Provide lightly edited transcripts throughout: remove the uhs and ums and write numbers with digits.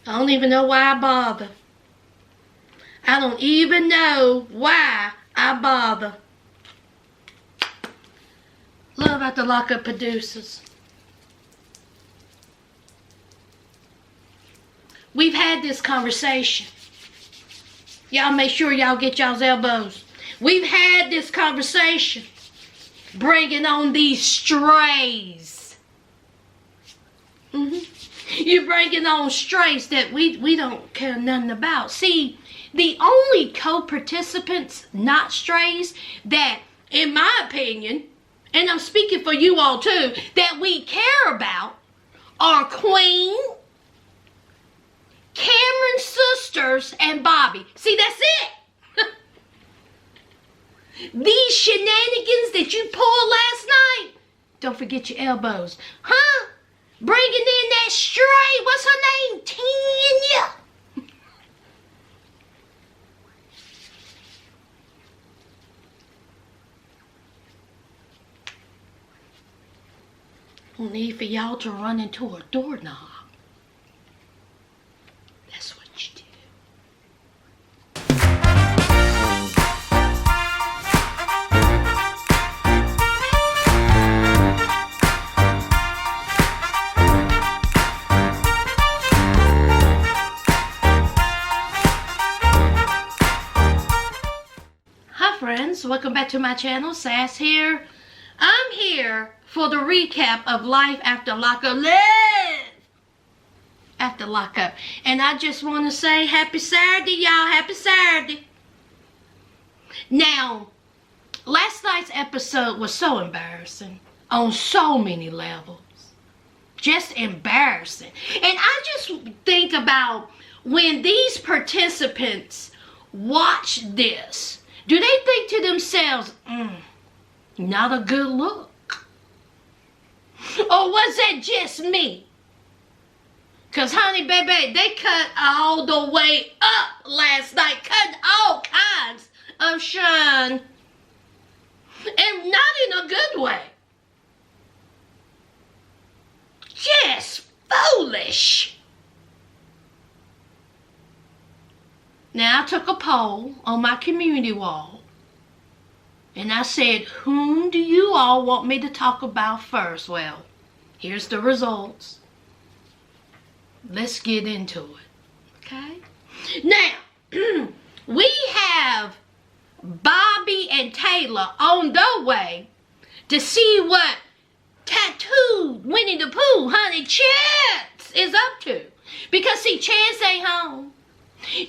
I don't even know why I bother. I don't even know why I bother. Love at the Lockup producers. We've had this conversation. Y'all make sure y'all get y'all's elbows. We've had this conversation. Bringing on these strays. You're bringing on strays that we don't care nothing about. See, the only co-participants, not strays, that, in my opinion, and I'm speaking for you all too, that we care about are Queen, Cameron's sisters, and Bobby. See, that's it. These shenanigans that you pulled last night, don't forget your elbows. Huh? Bringing in that stray, what's her name? Tanya. No need for y'all to run into a doorknob. That's what you do. Hi friends, welcome back to my channel. Sass here. I'm here for the recap of Life After Lockup. Live After Lockup. And I just want to say happy Saturday, y'all. Happy Saturday. Now, last night's episode was so embarrassing on so many levels. Just embarrassing. And I just think about when these participants watch this, do they think to themselves, not a good look? Or was that just me? Because, honey, baby, they cut all the way up last night. Cutting all kinds of shine. And not in a good way. Just foolish. Now, I took a poll on my community wall. And I said, whom do you all want me to talk about first? Well, here's the results. Let's get into it. Okay? Now, we have Bobby and Taylor on their way to see what tattooed Winnie the Pooh, honey, Chance is up to. Because, see, Chance ain't home.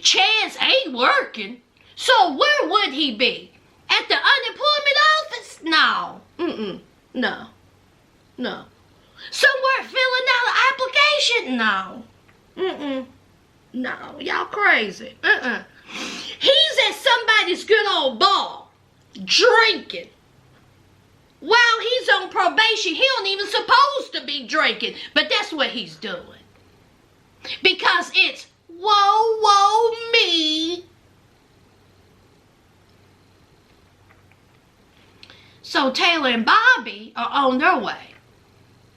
Chance ain't working. So where would he be? At the unemployment office? No. No. Somewhere filling out an application? No. No. Y'all crazy. He's at somebody's good old bar, drinking. While he's on probation, he don't even supposed to be drinking. But that's what he's doing. Because it's woe me. So Taylor and Bobby are on their way,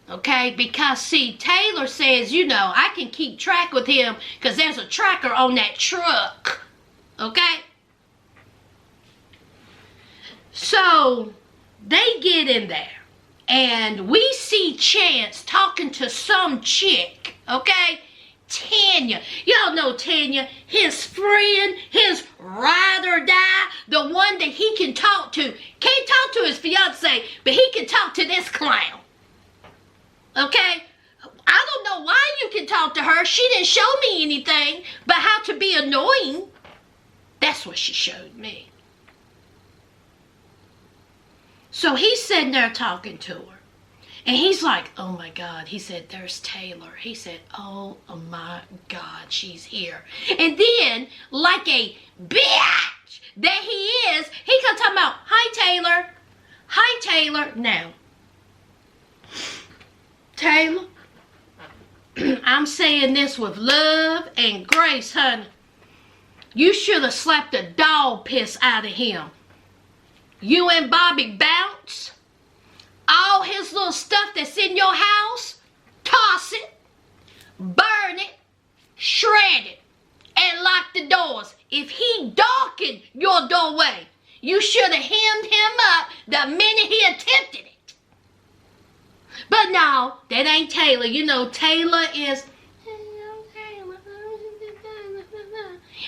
okay? Because, see, Taylor says, you know, I can keep track with him because there's a tracker on that truck, okay? So they get in there, and we see Chance talking to some chick, okay? Tanya. Y'all know Tanya, his friend, his ride or die, the one that he can talk to. Can't talk to his fiance, but he can talk to this clown. Okay? I don't know why you can talk to her. She didn't show me anything but how to be annoying. That's what she showed me. So he's sitting there talking to her. And he's like, oh my God. He said, there's Taylor. He said, oh my God, she's here. And then, like a bitch that he is, he comes talking about, hi Taylor. Hi Taylor. Now, Taylor, I'm saying this with love and grace, honey. You should have slapped the dog piss out of him. You and Bobby bounce. All his little stuff that's in your house, toss it, burn it, shredded, and lock the doors. If he darkened your doorway, you should have hemmed him up the minute he attempted it. But no, that ain't Taylor. You know, Taylor is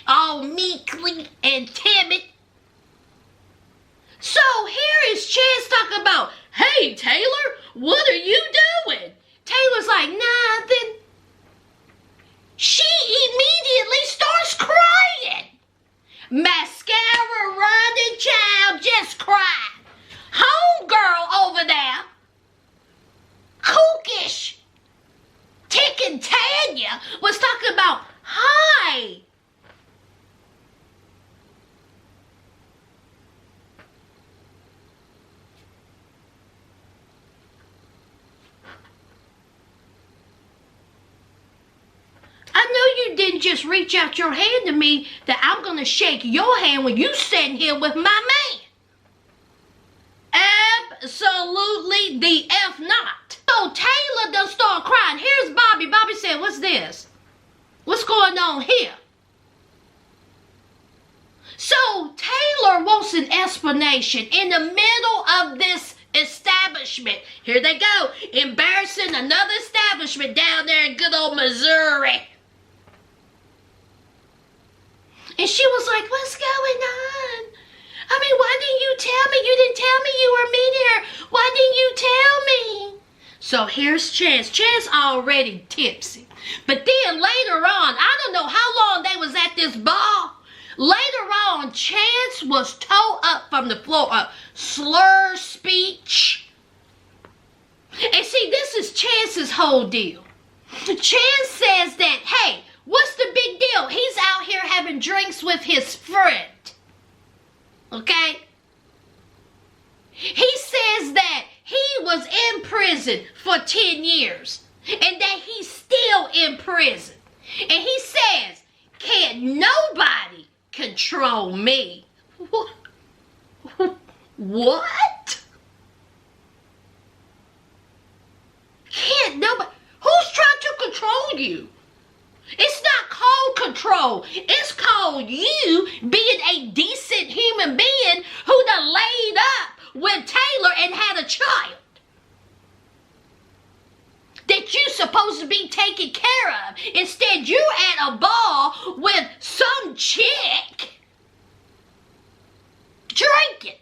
all meekly and timid. So here is Chance talking about, hey, Taylor, what are you doing? Taylor's like, nothing. She immediately starts crying. Mascara running child just cried. Homegirl over there, kookish, ticking Tanya, was talking about, hi. I know you didn't just reach out your hand to me that I'm going to shake your hand when you sitting here with my man. Absolutely the F not. So Taylor done start crying. Here's Bobby. Bobby said, what's this? What's going on here? So Taylor wants an explanation in the middle of this establishment. Here they go. Embarrassing another establishment down there in good old Missouri. And she was like, what's going on? I mean, why didn't you tell me? You didn't tell me you were meeting her. Why didn't you tell me? So here's Chance. Chance already tipsy. But then later on, I don't know how long they was at this bar. Later on, Chance was towed up from the floor up. Slur speech. And see, this is Chance's whole deal. Chance says that, hey, what's the big deal? He's out here having drinks with his friend. Okay? He says that he was in prison for 10 years. And that he's still in prison. And he says, can't nobody control me. What? Can't nobody? Who's trying to control you? It's not called control. It's called you being a decent human being who done laid up with Taylor and had a child that you supposed to be taken care of. Instead, you at a bar with some chick drinking,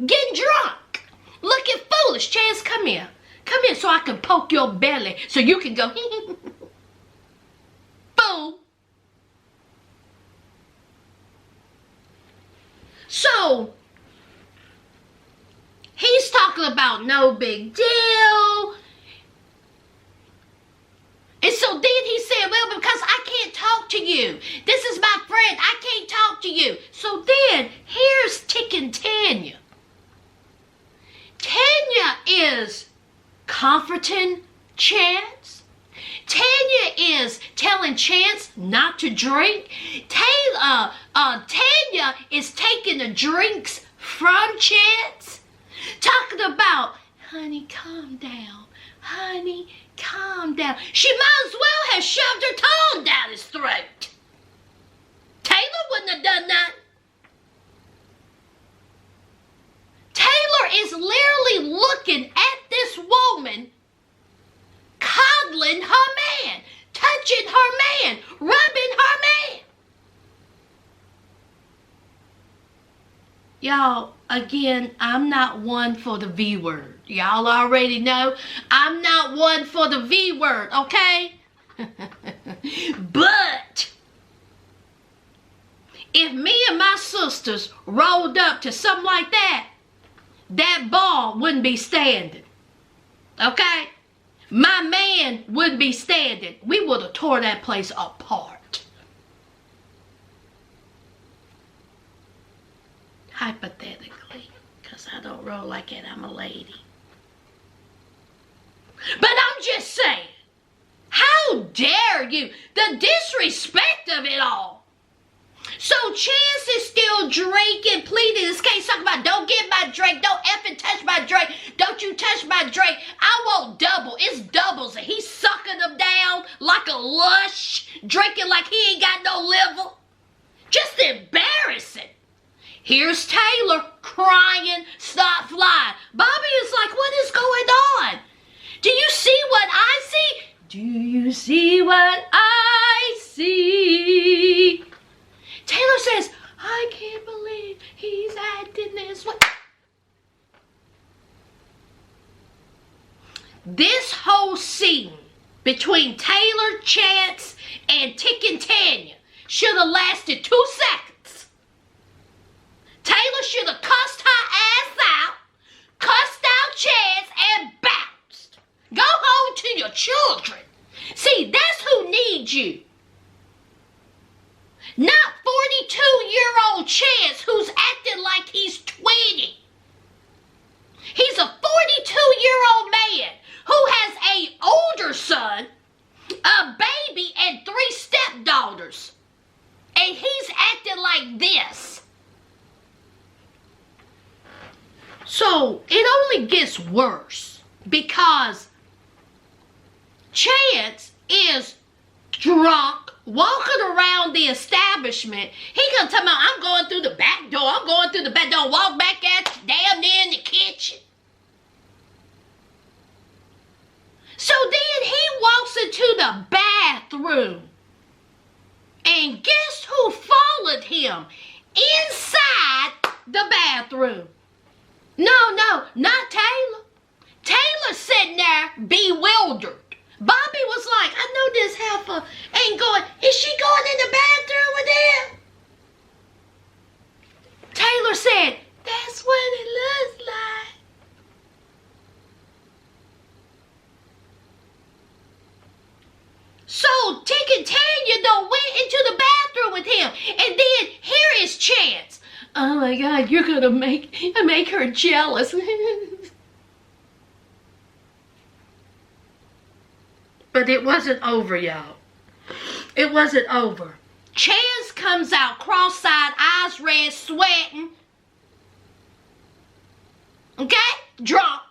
getting drunk, looking foolish. Chance, come here. Come here so I can poke your belly so you can go, fool. So, he's talking about no big deal. And so then he said, well, because I can't talk to you. This is my friend. I can't talk to you. So then, here's ticking Tanya. Tanya is comforting Chance. Tanya is telling Chance not to drink. Tanya is taking the drinks from Chance. Talking about, honey, calm down. Honey, calm down. She might as well have shoved her tongue down his throat. Taylor wouldn't have done that. Taylor is literally looking at this woman, coddling her man, touching her man, rubbing her man. Y'all, again, I'm not one for the V word. Y'all already know I'm not one for the V word, okay? But if me and my sisters rolled up to something like that, that bar wouldn't be standing, okay? My man wouldn't be standing. We would have tore that place apart. Hypothetically, because I don't roll like it, I'm a lady. But I'm just saying, how dare you? The disrespect of it all. So Chance is still drinking, pleading his case, talking about, don't get my drink, don't effing touch my drink, don't you touch my drink, I want double, it's doubles, and he's sucking them down like a lush, drinking like he ain't got no liver. Just embarrassing. Here's Taylor crying, stop flying. Bobby is like, what is going on? Do you see what I see? Do you see what I see? Taylor says, I can't believe he's acting this way. This whole scene between Taylor, Chance, and Tick and Tanya should have lasted 2 seconds. Taylor should have cussed her ass out, cussed out Chance, and bounced. Go home to your children. See, that's who needs you. Not 42-year-old Chance who's acting like he's 20. He's a 42-year-old man who has an older son, a baby, and 3 stepdaughters. And he's acting like this. So it only gets worse because Chance is drunk, walking around the establishment. He gonna tell me, I'm going through the back door. I'm going through the back door. Walk back at you, damn near in the kitchen. So then he walks into the bathroom. And guess who followed him inside the bathroom? No, not Taylor. Taylor's sitting there bewildered. Bobby was like, I know this heifer ain't going. Is she going in the bathroom with him? Taylor said, that's what it looks like. So Tick and Tanya done went into the bathroom with him. And then here is Chance. Oh my God, you're gonna make her jealous. But it wasn't over, y'all. It wasn't over. Chance comes out cross-eyed, eyes red, sweating. Okay? Drunk.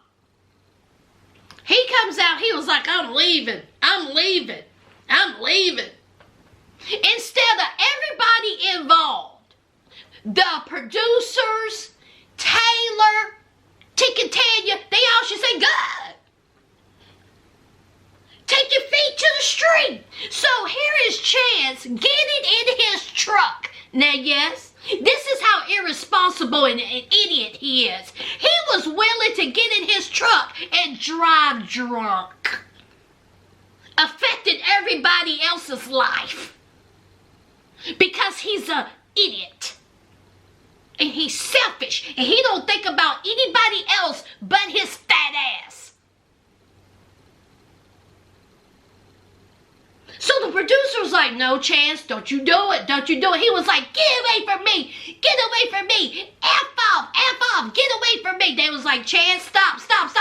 He comes out, he was like, I'm leaving. Instead of everybody involved, the producers, Taylor, Tick and Tanya, they all should say, God. Take your feet to the street. So here is Chance getting in his truck. Now, yes, this is how irresponsible and an idiot he is. He was willing to get in his truck and drive drunk. Affected everybody else's life. Because he's an idiot. And he's selfish. And he don't think about anybody else but his fat ass. So the producer was like, no, Chance, don't you do it. He was like, get away from me. F off, get away from me. They was like, Chance, stop.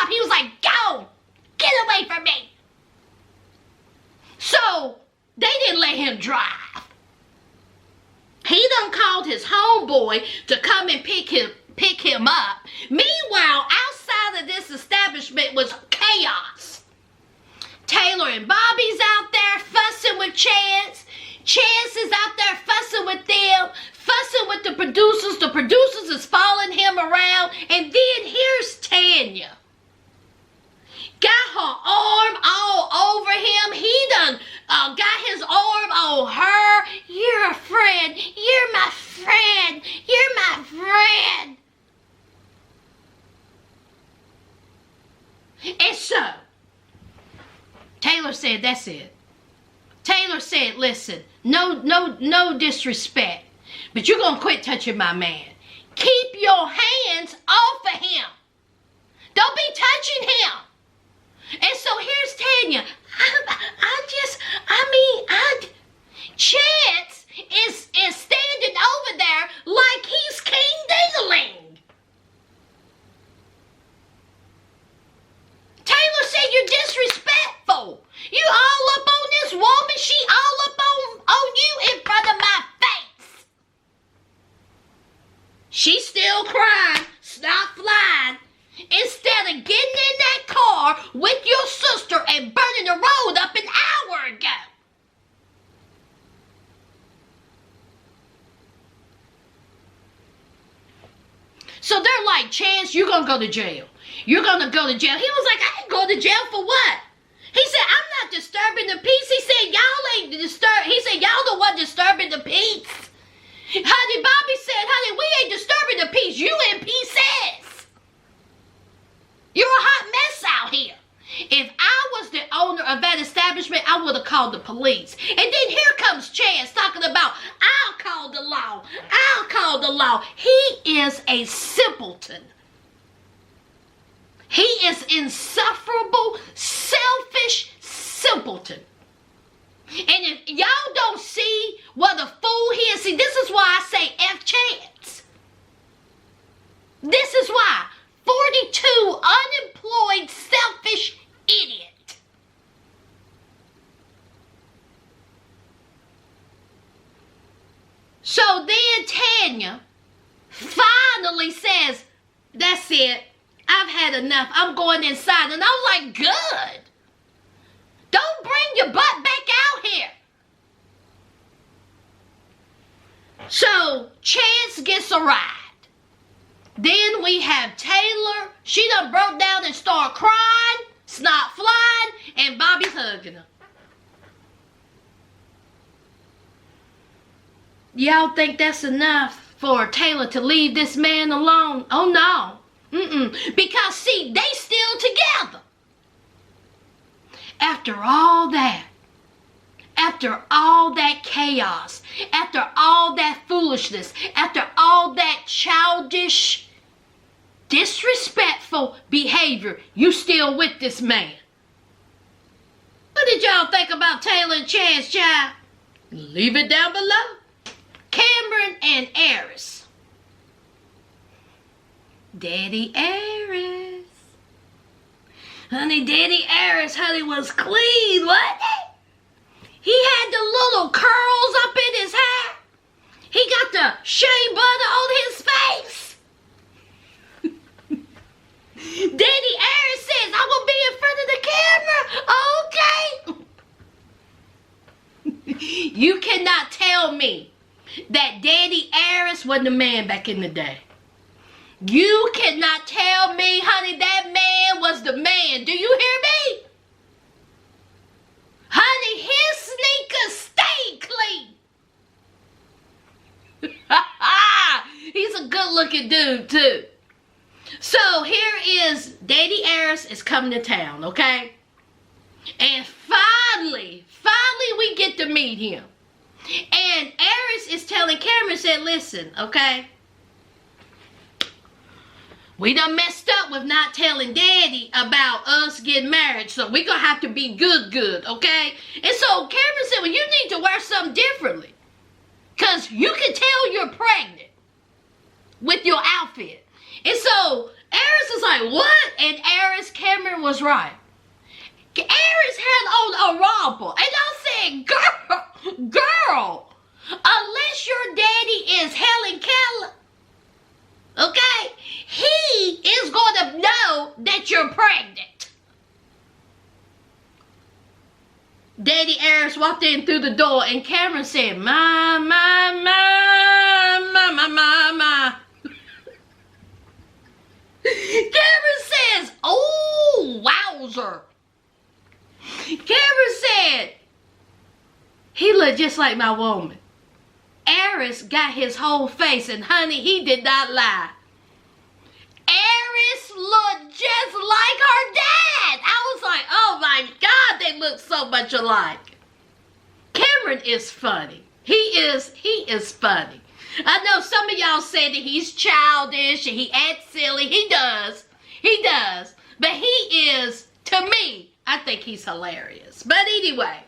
He was like, go, get away from me. So they didn't let him drive. He done called his homeboy to come and pick him up. Meanwhile, outside of this establishment was chaos. Taylor and Bobby's out there fussing with Chance. Chance is out there fussing with them, fussing with the producers. The producers is following him around. And then here's Tanya. Got her arm all over him. He done got his arm on her. You're a friend. You're my friend. And so, Taylor said, that's it. Taylor said, listen, no disrespect, but you're going to quit touching my man. Keep your hands off of him. Don't be touching him. And so here's Tanya. Chance is standing over there like he's King Ding-a-ling. Taylor said you're disrespectful. You all up on this woman. She all up on you in front of my face. still crying, snot flying, instead of getting in that car with your sister and burning the road up an hour ago. So they're like, Chance, you're going to go to jail. You're going to go to jail. He was like, I ain't going to jail for what? He said, I'm not disturbing the peace. He said, y'all ain't disturb. He said, y'all the one disturbing the peace. Honey, Bobby said, honey, we ain't disturbing the peace. You in pieces. You're a hot mess out here. If I was the owner of that establishment, I would have called the police. And then here comes Chance talking about, I'll call the law. I'll call the law. He is a simpleton. He is insufferable, selfish simpleton. And if y'all don't see what a fool he is, see, this is why I say F Chance. This is why. 42 unemployed, selfish idiot. So then Tanya finally says, that's it. I've had enough. I'm going inside. And I was like, good. Don't bring your butt back out here. So Chance gets a ride. Then we have Taylor. She done broke down and started crying, snot flying, and Bobby's hugging her. Y'all think that's enough for Taylor to leave this man alone? Oh no. Because see, they still together. After all that chaos, after all that foolishness, after all that childish, disrespectful behavior, you still with this man. What did y'all think about Taylor and Chance, child? Leave it down below. Cameron and Aris. Daddy Aris. Honey, Daddy Aris, honey, was clean, wasn't he? He had the little curls up in his hair. He got the shea butter on his face. Daddy Aris says, I will be in front of the camera. Okay. You cannot tell me that Daddy Aris wasn't a man back in the day. You cannot tell me, honey, that man was the man. Do you hear me? Honey, his sneakers stay clean. He's a good-looking dude, too. So, here is Daddy Aris is coming to town, okay? And finally, we get to meet him. And Aris is telling Cameron, said, listen, okay? We done messed up with not telling Daddy about us getting married, so we gonna have to be good, okay? And so Cameron said, well, you need to wear something differently. Because you can tell you're pregnant with your outfit. And so Aris is like, what? And Cameron was right. Aris had on a romper. And I said, girl, unless your daddy is Helen Keller, okay, he is going to know that you're pregnant. Daddy Aris walked in through the door and Cameron said, my. Cameron says, oh, wowzer. Cameron said, he looked just like my woman. Aris got his whole face, and honey, he did not lie. Aris looked just like her dad. I was like, oh my God, they look so much alike. Cameron is funny. He is funny. I know some of y'all say that he's childish and he acts silly. He does. But he is, to me, I think he's hilarious. But anyway,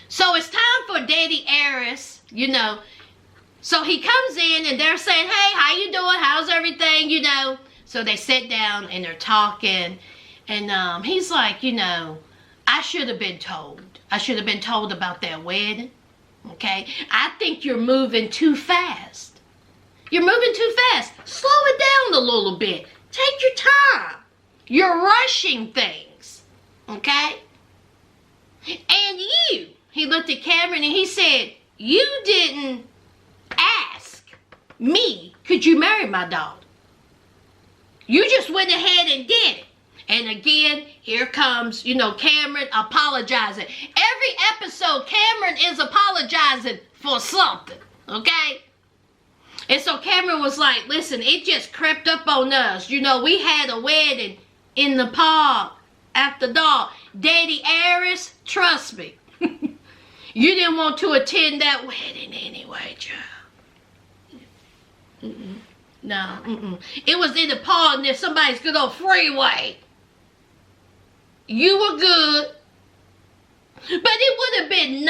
so it's time for Daddy Aris, you know. So he comes in and they're saying, hey, how you doing? How's everything, you know? So they sit down and they're talking. And he's like, you know, I should have been told. I should have been told about that wedding. Okay? I think you're moving too fast. You're moving too fast. Slow it down a little bit. Take your time. You're rushing things. Okay? And you, he looked at Cameron and he said, you didn't ask me, could you marry my daughter? You just went ahead and did it. And again, here comes, Cameron apologizing. Every episode, Cameron is apologizing for something, okay? And so Cameron was like, listen, it just crept up on us. We had a wedding in the park after dark. Daddy Aris, trust me. You didn't want to attend that wedding anyway, child. No. It was in the park near somebody's good old freeway. You were good. But it would have been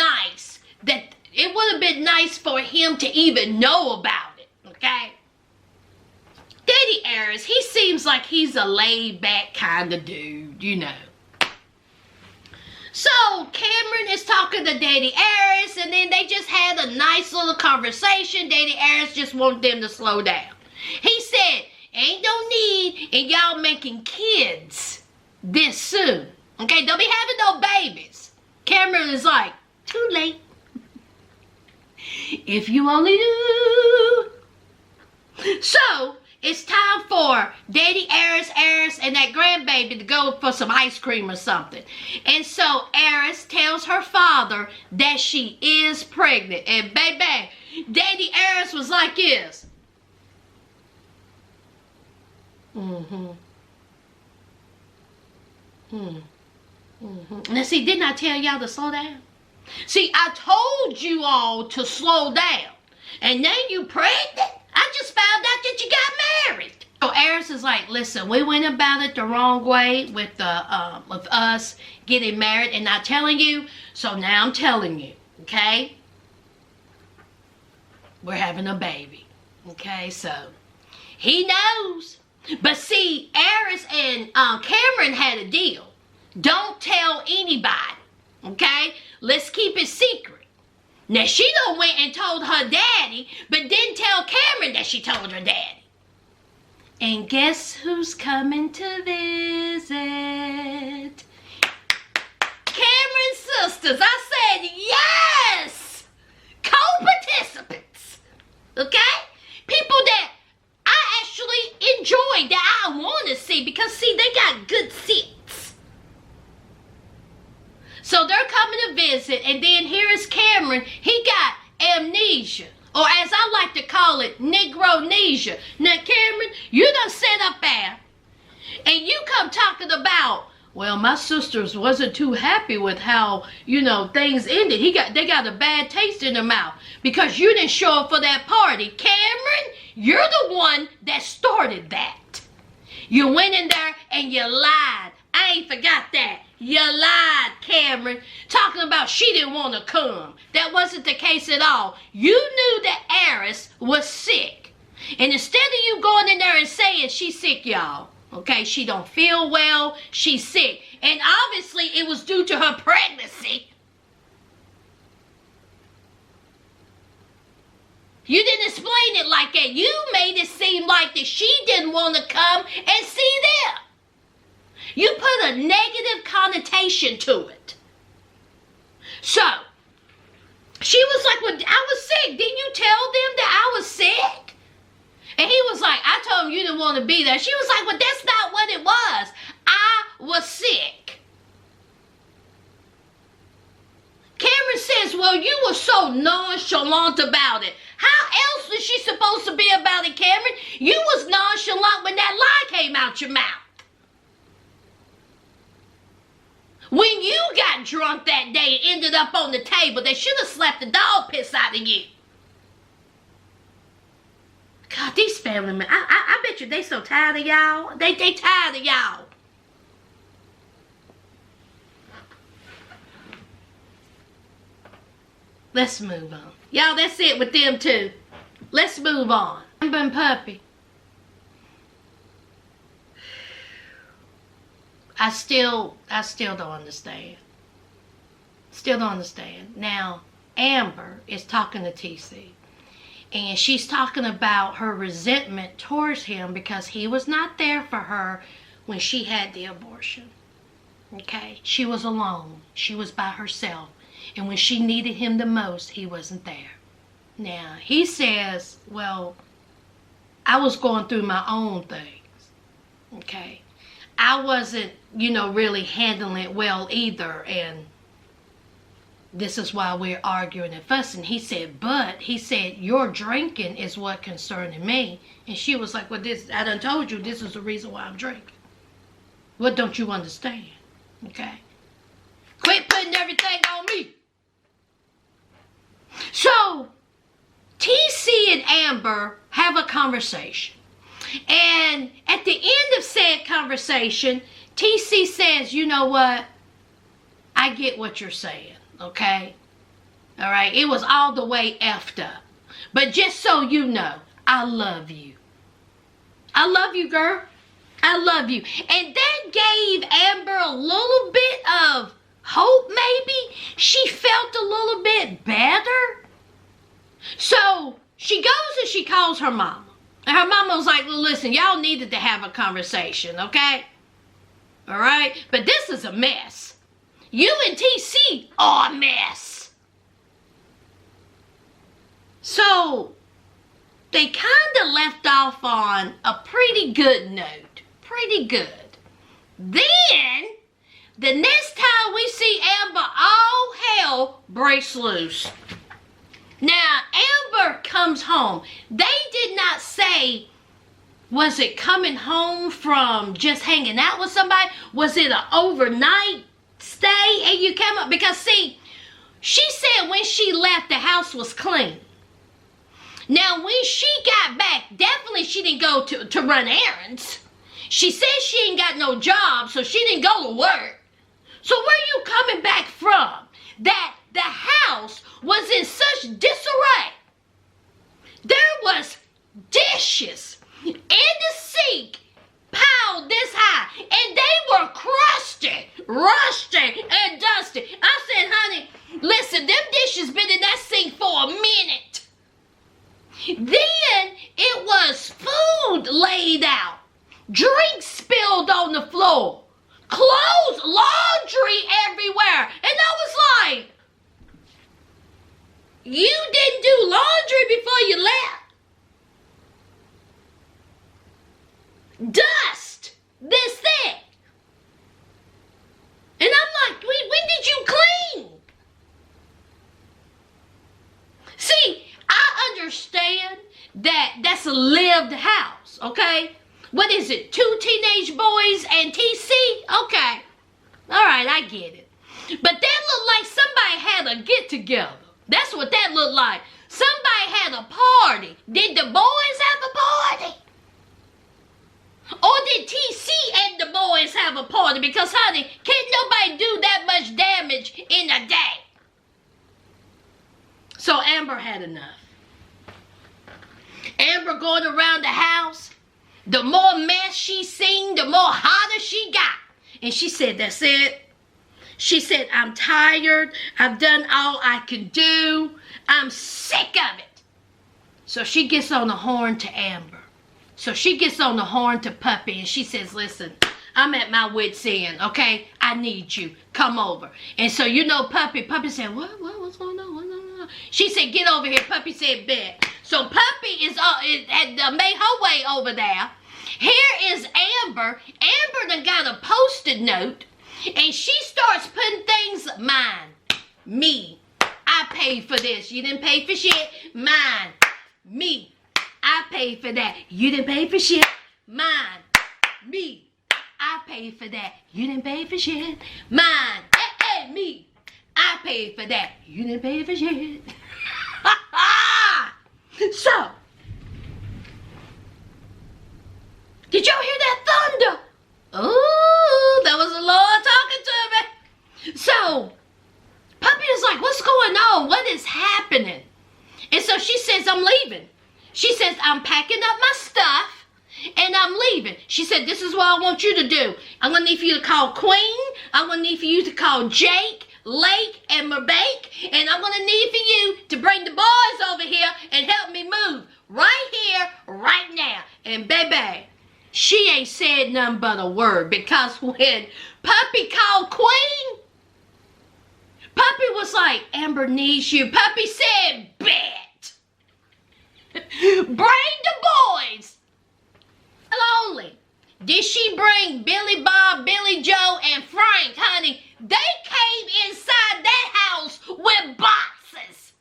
nice for him to even know about it, okay? Daddy Aris, he seems like he's a laid-back kind of dude, So, Cameron is talking to Daddy Aris, and then they just had a nice little conversation. Daddy Aris just wanted them to slow down. He said, ain't no need in y'all making kids this soon. Okay, don't be having no babies. Cameron is like, too late. If you only knew. So, it's time for Daddy Aris, and that grandbaby to go for some ice cream or something. And so Aris tells her father that she is pregnant. And baby, Daddy Aris was like this. Now see, didn't I tell y'all to slow down? See, I told you all to slow down. And now you pregnant? I just found out that you got married. So Aris is like, listen, we went about it the wrong way with us getting married and not telling you. So now I'm telling you, okay? We're having a baby. Okay, so he knows. But see, Aris and Cameron had a deal. Don't tell anybody, okay? Let's keep it secret. Now, she done went and told her daddy, but didn't tell Cameron that she told her daddy. And guess who's coming to visit? Cameron's sisters. I said yes! Co-participants. Okay? People that I actually enjoy, that I want to see, because, see, they got good seats. So they're coming to visit, and then here is Cameron. He got amnesia, or as I like to call it, Negro-nesia. Now, Cameron, you done sit up there, and you come talking about, well, my sisters wasn't too happy with how, things ended. They got a bad taste in their mouth because you didn't show up for that party. Cameron, you're the one that started that. You went in there and you lied. I ain't forgot that. You lied, Cameron, talking about she didn't want to come. That wasn't the case at all. You knew that Aris was sick. And instead of you going in there and saying she's sick, y'all, okay, she don't feel well, she's sick. And obviously it was due to her pregnancy. You didn't explain it like that. You made it seem like that she didn't want to come and see them. You put a negative connotation to it. So, she was like, well, I was sick. Didn't you tell them that I was sick? And he was like, I told him you didn't want to be there. She was like, well, that's not what it was. I was sick. Cameron says, well, you were so nonchalant about it. How else was she supposed to be about it, Cameron? You was nonchalant when that lie came out your mouth. When you got drunk that day and ended up on the table, they should have slapped the dog piss out of you. God, these family men, I bet you they so tired of y'all. They tired of y'all. Let's move on. Y'all, that's it with them two. Let's move on. Amber and Puppy. I still don't understand. Still don't understand. Now, Amber is talking to TC. And she's talking about her resentment towards him because he was not there for her when she had the abortion. Okay? She was alone. She was by herself. And when she needed him the most, he wasn't there. Now, he says, well, I was going through my own things. Okay? I wasn't, really handling it well either. And this is why we're arguing and fussing. He said, your drinking is what concerning me. And she was like, well, I done told you this is the reason why I'm drinking. What don't you understand? Okay? Quit putting everything on me. So, TC and Amber have a conversation. And at the end of said conversation, TC says, you know what? I get what you're saying. Okay? All right? It was all the way effed up. But just so you know, I love you. I love you, girl. I love you. And that gave Amber a little bit of hope, maybe. She felt a little bit better. So she goes and she calls her mama. And her mama was like, well, listen, y'all needed to have a conversation, okay? All right? But this is a mess. You and TC are a mess. So, they kind of left off on a pretty good note. Pretty good. Then, the next time we see Amber, all hell breaks loose. Now, Amber comes home. They did not say, was it coming home from just hanging out with somebody? Was it an overnight stay and you came up? Because see, she said when she left the house was clean. Now when she got back, definitely she didn't go to run errands. She said she ain't got no job, so she didn't go to work. So where you coming back from? That the house was in such disarray. There was dishes in the sink piled this high, and they were crusty, rusty, and dusty. I said, honey, listen, them dishes been in that sink for a minute. Then it was food laid out, drinks spilled on the floor, clothes, laundry everywhere. And I was like, you didn't do laundry before you left. Dust this thick. And I'm like, when did you clean? See, I understand that that's a lived house, okay? What is it, 2 teenage boys and TC? Okay. All right, I get it. But that looked like somebody had a get-together. That's what that looked like. Somebody had a party. Did the boys have a party? Or did TC and the boys have a party? Because, honey, can't nobody do that much damage in a day. So Amber had enough. Amber going around the house, the more mess she seen, the more hotter she got. And she said, that's it. She said, I'm tired. I've done all I can do. I'm sick of it. So she gets on the horn to Amber. So she gets on the horn to Puppy and she says, listen, I'm at my wit's end, okay? I need you. Come over. And so Puppy said, what's going on? What's going on? She said, get over here. Puppy said, bet. So Puppy had made her way over there. Here is Amber. Amber done got a post-it note. And she starts putting things, mine, me, I paid for this. You didn't pay for shit. Mine, me, I paid for that. You didn't pay for shit. Mine, me, I paid for that. You didn't pay for shit. Mine, me, I paid for that. You didn't pay for shit. So, did y'all hear that thunder? Ooh, that was the Lord talking to me. So, Puppy is like, what's going on? What is happening? And so she says, I'm leaving. She says, I'm packing up my stuff and I'm leaving. She said, this is what I want you to do. I'm going to need for you to call Queen. I'm going to need for you to call Jake, Lake, and Merbake. And I'm going to need for you to bring the boys over here and help me move. And baby, she ain't said nothing but a word, because when Puppy called Queen, Puppy was like, Amber needs you. Puppy said, bet. Bring the boys. Not only did she bring Billy Bob, Billy Joe, and Frank, honey, they came inside that house with boxes.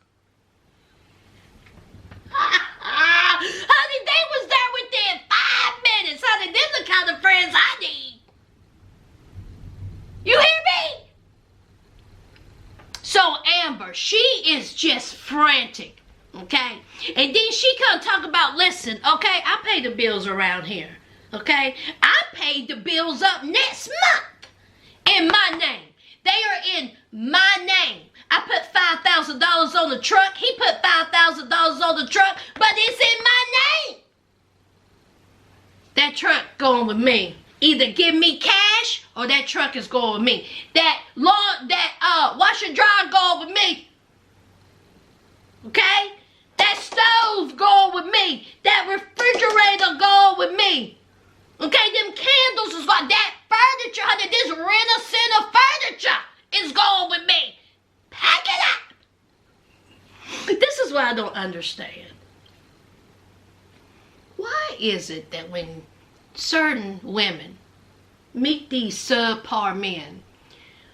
Honey, they was there within 5 minutes. Honey, they're the kind of friends I need. You hear me? So Amber, she is just frantic, okay? And then she come talk about, listen, okay, I pay the bills around here, okay? I paid the bills up next month in my name. They are in my name. I put $5,000 on the truck. He put $5,000 on the truck, but it's in my name. That truck going with me. Either give me cash or that truck is going with me. That washer dryer going with me. Okay? That stove going with me. That refrigerator going with me. Okay? Them candles is like that furniture, honey. This Rent-A-Center furniture is going with me. Pack it up. This is what I don't understand. Why is it that when certain women meet these subpar men,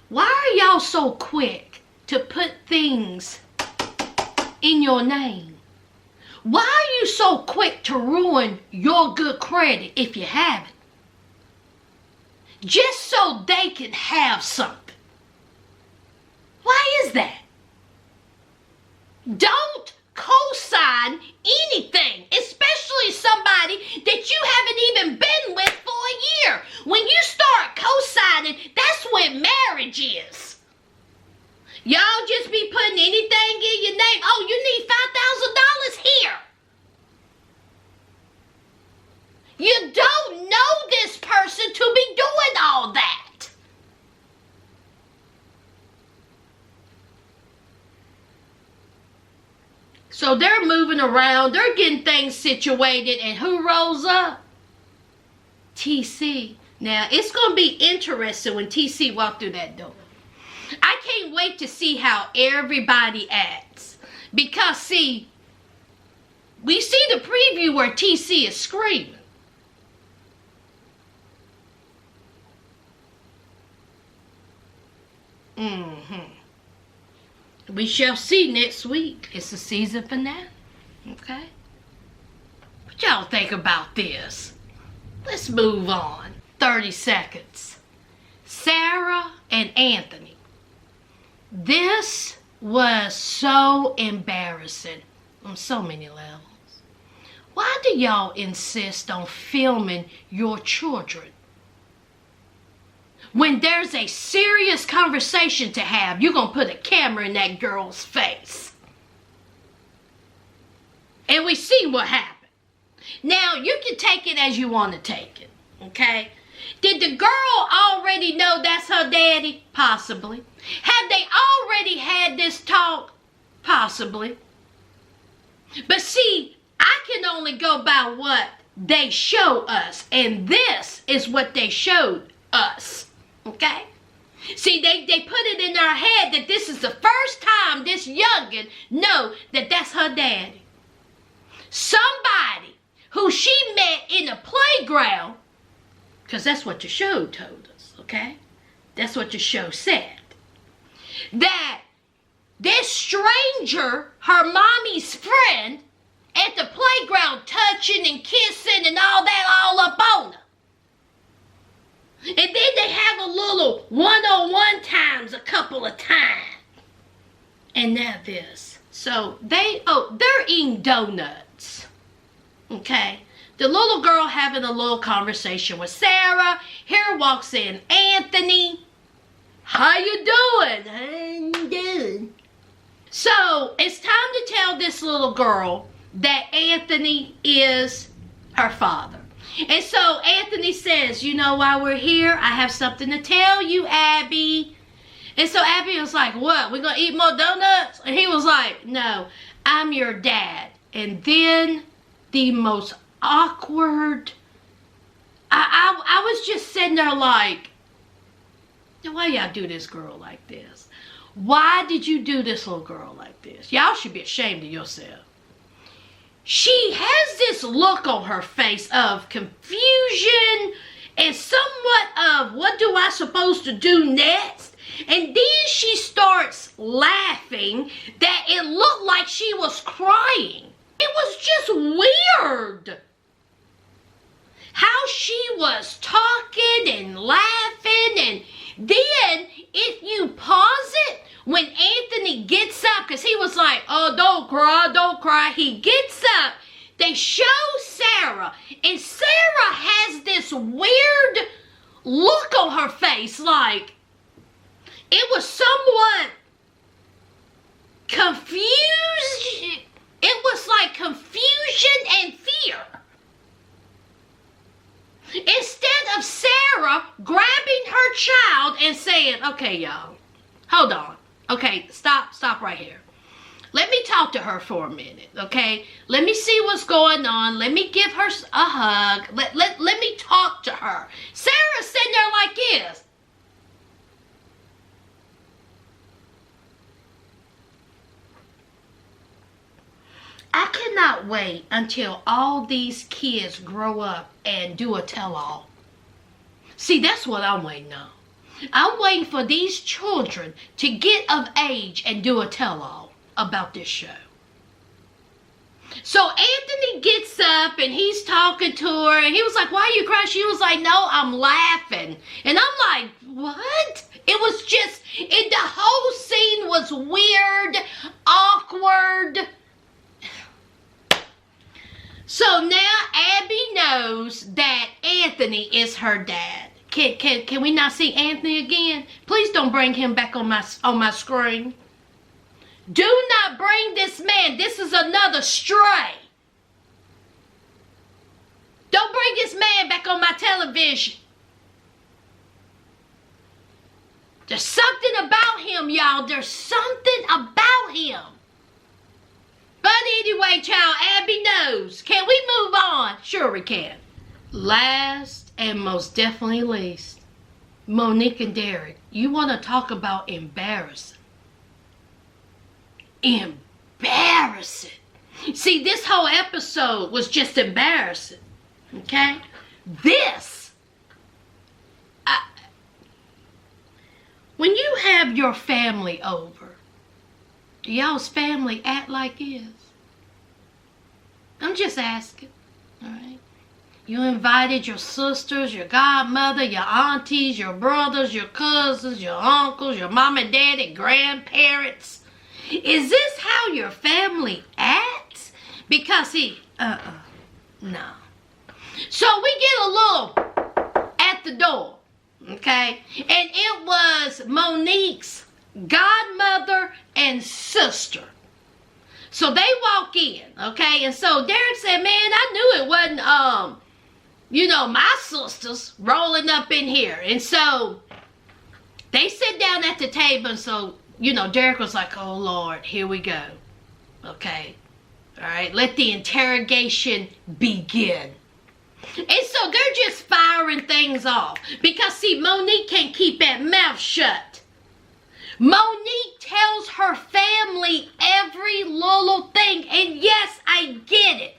why are y'all so quick to put things in your name? Why are you so quick to ruin your good credit if you have it? Just so they can have something. Why is that? Don't co-sign anything, especially somebody that you haven't even been with for a year. When you start co-signing, that's when marriage is. Y'all just be putting anything in your name. Oh, you need $5,000 here. You don't know this person to be doing all that. So they're moving around, they're getting things situated, and who rolls up? TC. Now, it's going to be interesting when TC walks through that door. I can't wait to see how everybody acts. Because, see, we see the preview where TC is screaming. We shall see next week. It's the season finale. Okay? What y'all think about this? Let's move on. 30 seconds. Sarah and Anthony. This was so embarrassing on so many levels. Why do y'all insist on filming your children? When there's a serious conversation to have, you're going to put a camera in that girl's face. And we see what happened. Now, you can take it as you want to take it, okay? Did the girl already know that's her daddy? Possibly. Have they already had this talk? Possibly. But see, I can only go by what they show us. And this is what they showed us. Okay? See, they put it in our head that this is the first time this youngin' know that that's her daddy. Somebody who she met in a playground, because that's what your show told us, okay? That's what your show said. That this stranger, her mommy's friend, at the playground touching and kissing and all that all up on her. And then they have a little one-on-one times a couple of times. And now this. So they're eating donuts. Okay? The little girl having a little conversation with Sarah. Here walks in Anthony. How you doing? I'm good. So it's time to tell this little girl that Anthony is her father. And so Anthony says, you know why we're here? I have something to tell you, Abby. And so Abby was like, what? We're going to eat more donuts? And he was like, no, I'm your dad. And then the most awkward. I was just sitting there like, why y'all do this girl like this? Why did you do this little girl like this? Y'all should be ashamed of yourself. She has this look on her face of confusion and somewhat of, what do I supposed to do next? And then she starts laughing that it looked like she was crying. It was just weird how she was talking and laughing. And then if you pause it, when Anthony gets up, because he was like, oh, don't cry, don't cry. He gets up. They show Sarah, and Sarah has this weird look on her face, like it was somewhat confused. It was like confusion and fear. Instead of Sarah grabbing her child and saying, okay, y'all, hold on. Okay, stop right here. Let me talk to her for a minute, okay? Let me see what's going on. Let me give her a hug. Let me talk to her. Sarah's sitting there like this. I cannot wait until all these kids grow up and do a tell-all. See, that's what I'm waiting on. I'm waiting for these children to get of age and do a tell-all about this show. So Anthony gets up and he's talking to her and he was like, why are you crying? She was like, no, I'm laughing. And I'm like, what? It was just, the whole scene was weird, awkward. So now Abby knows that Anthony is her dad. Can we not see Anthony again? Please don't bring him back on my screen. Do not bring this man. This is another stray. Don't bring this man back on my television. There's something about him, y'all. There's something about him. But anyway, child, Abby knows. Can we move on? Sure we can. Last and most definitely least, Monique and Derek. You want to talk about embarrassing. Embarrassing. See, this whole episode was just embarrassing. Okay? When you have your family over, do y'all's family act like this? I'm just asking. Alright? You invited your sisters, your godmother, your aunties, your brothers, your cousins, your uncles, your mom and daddy, grandparents. Is this how your family acts? Because no. So we get a little at the door, okay? And it was Monique's godmother and sister. So they walk in, okay? And so Derek said, man, I knew it wasn't, my sisters rolling up in here. And so they sit down at the table. And so, Derek was like, oh, Lord, here we go. Okay. All right. Let the interrogation begin. And so they're just firing things off. Because, see, Monique can't keep that mouth shut. Monique tells her family every little thing. And yes, I get it.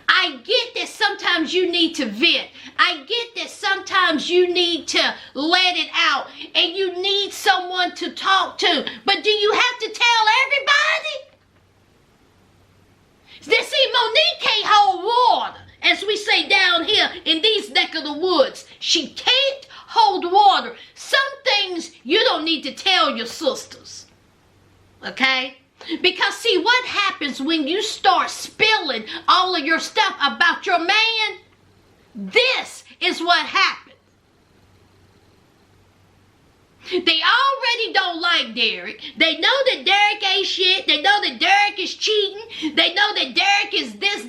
I get that sometimes you need to vent. I get that sometimes you need to let it out. And you need someone to talk to. But do you have to tell everybody? See, Monique can't hold water. As we say down here in these neck of the woods. She can't hold water. Some things you don't need to tell your sisters. Okay? Because see, what happens when you start spilling all of your stuff about your man? This is what happens. They already don't like Derek. They know that Derek ain't shit. They know that Derek is cheating. They know that Derek is this.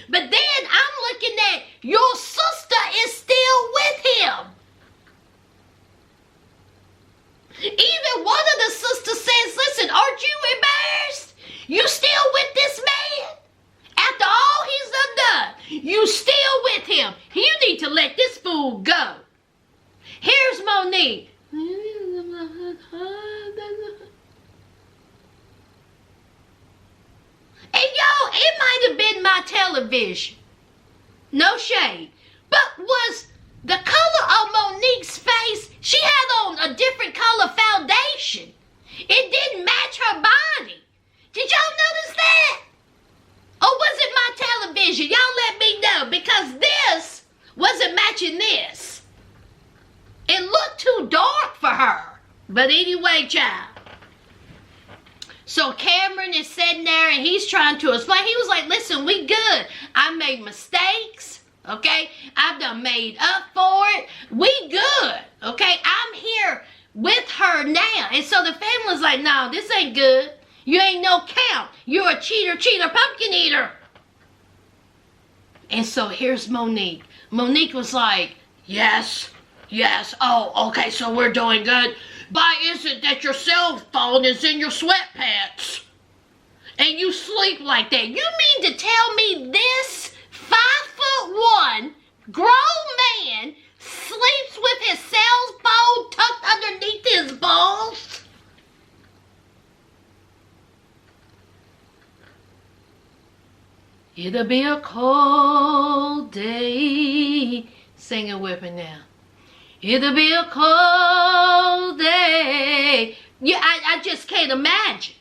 But then I'm looking at your sister is still with him. Even one of the sisters says, listen, aren't you embarrassed? You still with this man? After all he's done? have been my television. No shade. But was the color of Monique's face, she had on a different color foundation. It didn't match her body. Did y'all notice that? Or was it my television? Y'all let me know, because this wasn't matching this. It looked too dark for her. But anyway, child. So Cameron is sitting there and he's trying to explain. He was like, listen, we good. I made mistakes, okay? I've done made up for it. We good, okay? I'm here with her now. And so the family's like, no, this ain't good. You ain't no count. You're a cheater, pumpkin eater. And so here's Monique. Monique was like, yes. Oh, okay, so we're doing good. Why is it that your cell phone is in your sweatpants? And you sleep like that? You mean to tell me this 5'1" grown man sleeps with his cell phone tucked underneath his balls? It'll be a cold day. Sing it with me now. It'll be a cold day. Yeah, I just can't imagine.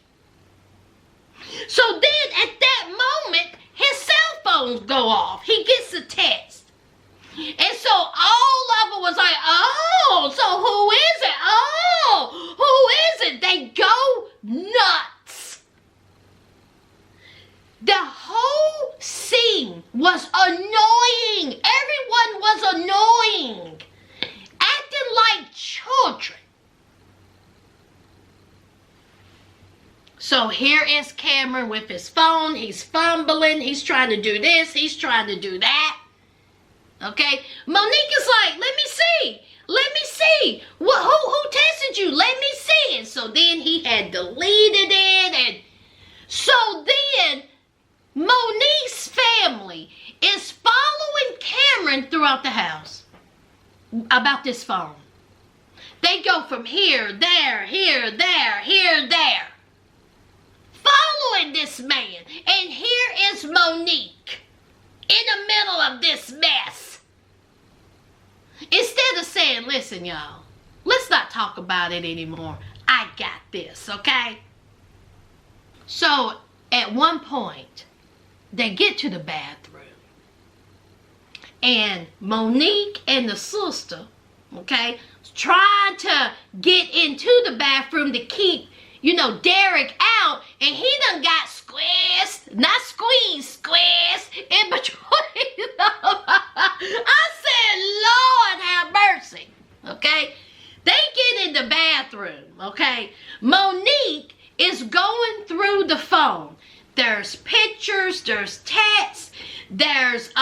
So then at that moment, his cell phones go off. He gets a text. And so all of them was like, oh, so who is it? Oh, who is it? They go nuts. The whole scene was annoying. Everyone was annoying. Acting like children. So here is Cameron with his phone. He's fumbling. He's trying to do this. He's trying to do that. Okay? Monique is like, let me see. Let me see. Who texted you? Let me see it. So then he had deleted it. And so then Monique's family is following Cameron throughout the house about this phone. They go from here, there, there. Following this man. And here is Monique in the middle of this mess. Instead of saying, listen, y'all, let's not talk about it anymore. I got this, okay? So at one point, they get to the bathroom. And Monique and the sister, okay, trying to get into the bathroom to keep, Derek out. And he done got squeezed, not squeezed, in between them. I said, Lord have mercy, okay? They get in the bathroom, okay? Monique is going through the phone. There's pictures, there's texts, there's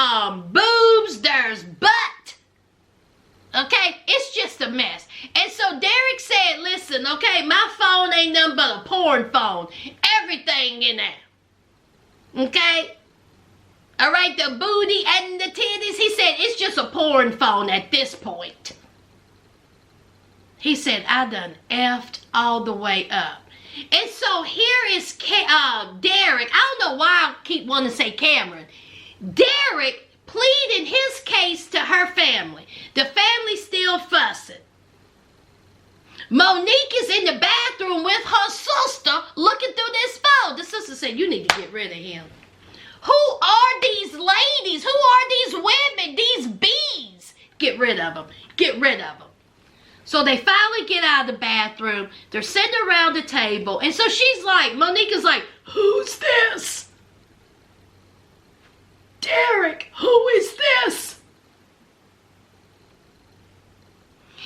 boobs, there's butt. Okay, it's just a mess. And so Derek said, listen, okay, my phone ain't nothing but a porn phone. Everything in there. Okay? All right, the booty and the titties. He said, it's just a porn phone at this point. He said, I done effed all the way up. And so here is Derek. I don't know why I keep wanting to say Cameron. Derek pleading his case to her family. The family's still fussing. Monique is in the bathroom with her sister looking through this phone. The sister said, you need to get rid of him. Who are these ladies? Who are these women? These bees? Get rid of them. Get rid of them. So they finally get out of the bathroom. They're sitting around the table. And so she's like, Monique is like, who's this? Derek, who is this?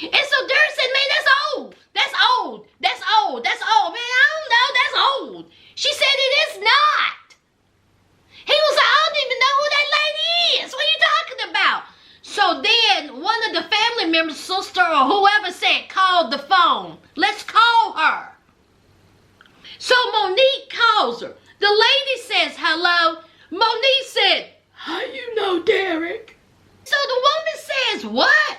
And so Derek said, man, that's old. That's old. That's old. That's old. Man, I don't know. That's old. She said it is not. He was like, I don't even know who that lady is. What are you talking about? So then one of the family members, sister or whoever said, call the phone. Let's call her. So Monique calls her. The lady says, hello. Monique said, how you know Derek? So the woman says, what?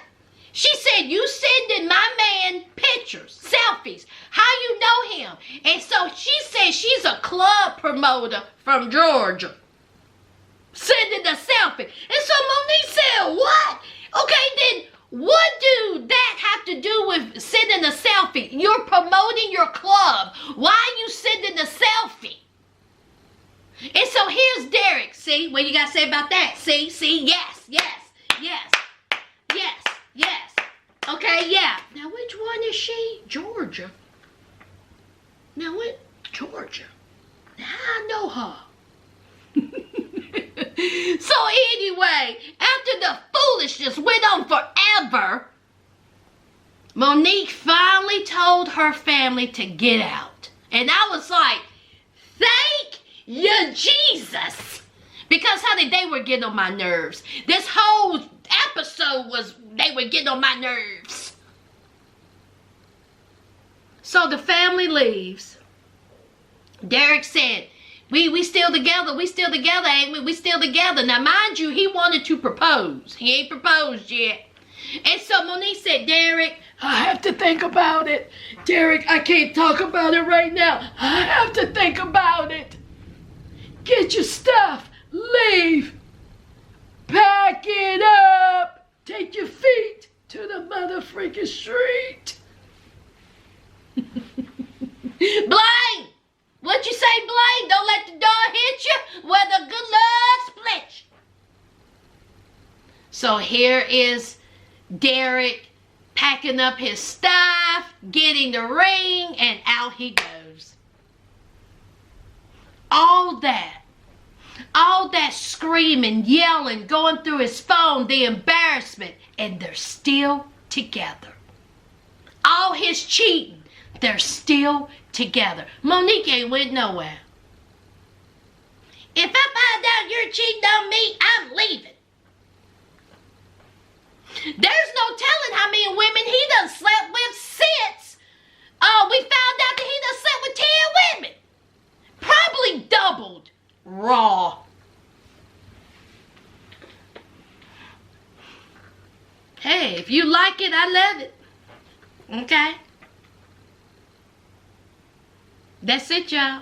She said, you sending my man pictures, selfies. How you know him? And so she said she's a club promoter from Georgia. sending a selfie. And so Monique said, what? Okay, then what do that have to do with sending a selfie? You're promoting your club. Why are you sending a selfie? And so here's Derek. See, what you got to say about that? See, yes, yes, yes, yes, yes. Okay, yeah. Now, which one is she? Georgia. Now, what? Georgia. Now, I know her. So anyway, after the foolishness went on forever, Monique finally told her family to get out. And I was like, thank you, Jesus. Because, honey, they were getting on my nerves. This whole episode they were getting on my nerves. So the family leaves. Derek said, we still together. We still together, ain't we? We still together. Now, mind you, he wanted to propose. He ain't proposed yet. And so Monique said, Derek, I have to think about it. Derek, I can't talk about it right now. I have to think about it. Get your stuff. Leave. Pack it up. Take your feet to the motherfreaking street. Blaine! What'd you say, Blaine? Don't let the door hit you where the good Lord split you. So here is Derek packing up his stuff, getting the ring, and out he goes. All that screaming, yelling, going through his phone, the embarrassment, and they're still together. All his cheating, they're still together. Monique ain't went nowhere. If I find out you're cheating on me, I'm leaving. There's no telling how many women he done slept with since we found out that he done slept with 10 women. Probably doubled raw. Hey, if you like it, I love it. Okay? That's it, y'all.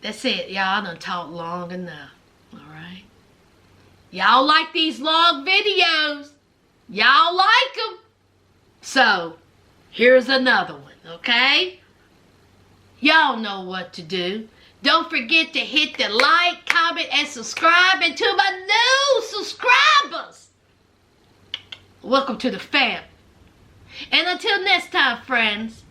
That's it. Y'all done talked long enough. Alright? Y'all like these long videos. Y'all like them. So, here's another one, okay? Y'all know what to do. Don't forget to hit the like, comment, and subscribe. And to my new subscribers, welcome to the fam. And until next time, friends,